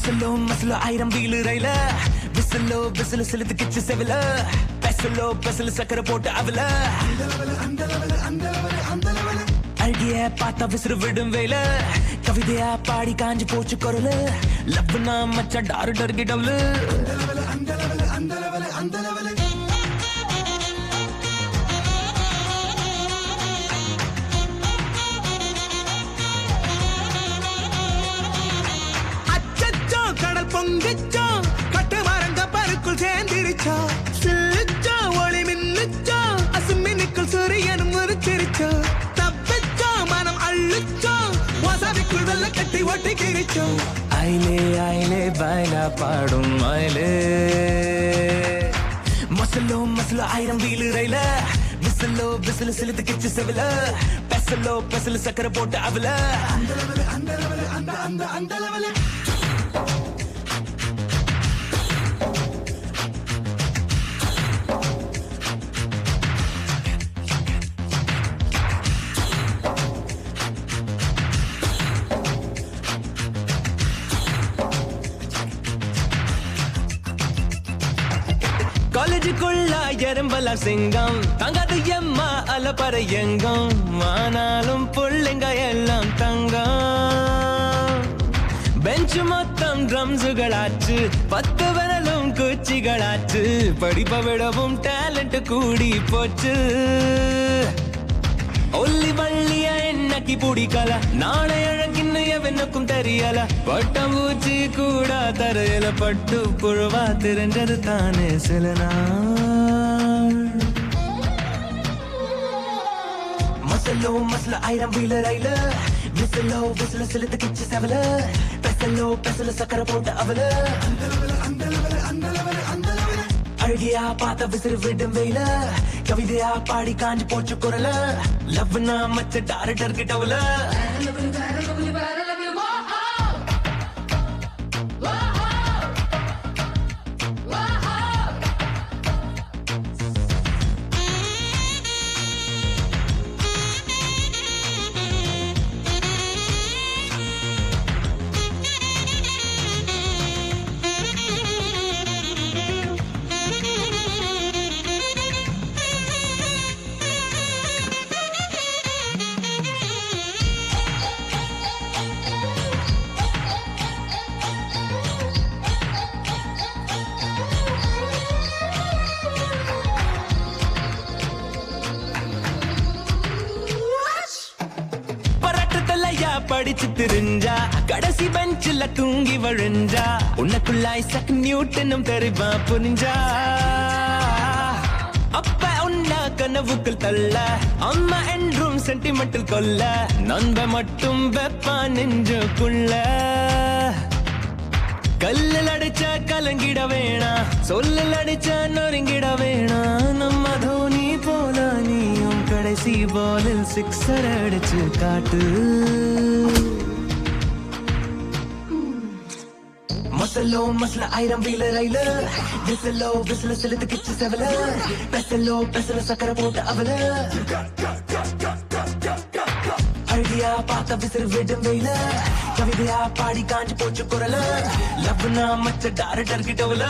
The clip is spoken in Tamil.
மசலோ மசலோ ஆயிரம் வீலு ரயில விசிலோ விசிலு செலுத்து கிச்சு செவில பெசலோ பெசலு சக்கரை போட்டு அவல அழகிய பார்த்தா விசிறு விடும் வேல கவிதையா பாடி காஞ்சி போச்சு குரலு லவ்னா மச்சா டாரு டர்கி டவுலு கடல் பொங்கிச்சோ கட்டு மரங்க பருக்குள் சேர்ந்திருச்சோ சில்லிச்சோ ஒளி மின்னுச்சோ அசுமினுக்குள் சூரியனும் முறிச்சிருச்சோ தப்பிச்சோ மனம் அள்ளுச்சோ வசதிக்குள் வெள்ள கட்டி ஒட்டி கிரிச்சோ ஐலே ஐலே பைலா பாடும் ஐலே மசலோ மசலோ ஆயிரம் வீலு ரயில விசிலோ விசிலு செலுத்து கிச்சு செவில பெசலோ பெசலு சக்கரை போட்டு அவல காலேஜுக்குள்ள எறும்பலாம் சிங்கம் தங்காது எம்மா அலப்பற எங்கம் ஆனாலும் புள்ளைங்க எல்லாம் தங்கம் பெஞ்சு மொத்தம் ட்ரம்ஸுகளாச்சு 10 விரலும் குச்சிகளாச்சு படிப்பை விடவும் டேலண்ட் கூடி போச்சு ஒல்லி வள்ளிய என்னக்கி பிடிக்கல நாளை அழகின்னு எவனுக்கும் தெரியல பட்டம் ஊச்சி கூட தரையில பட்டு புழுவா தெரிஞ்சது தானே சில நாள் மசலோ மசல ஆயிரம் வீல ரயில விசிலோ விசில செலுத்து கிச்சு செவல பெசலோ பெசல சக்கரை போட்டு அவல அழகியா பார்த்த விசிறு விடும் வெயில கவிதையா பாடி காஞ்சி போச்சு குரல லவ்னா மச்ச டாரு டர்கிட்டவுல படிச்சு தெரிஞ்சா கடைசி பெஞ்சில தூங்கி வழிஞ்சா உனக்குள்ள ஐசக் நியூட்டனும் தெரிவா புரிஞ்சா அப்ப உன்ன கனவுக்குள் தள்ள அம்மா என்றும் சென்டிமெண்டில் கொல்ல நண்ப மட்டும் வெப்பா நெஞ்சுக்குள்ள கல்லில் அடிச்ச கலங்கிட வேணா சொல்லில் அடிச்ச நொறுங்கிட வேணா நம்ம தோனி போல நீயும் கடைசி பாலில் சிக்ஸர் அடிச்சு காட்டு மசலோ மசல ஆயிரம் வீல ரயில விசிலோ விசில செலுத்து கிச்சு செவல பெசலோ பெசல சக்கரை போட்டு அவல அழகியா பார்த்த விசிறு விடும் வெயில கவிதையா பாடி காஞ்சி போச்சு குரல லவ்னா மச்ச டாரு டர்கிட்டவுல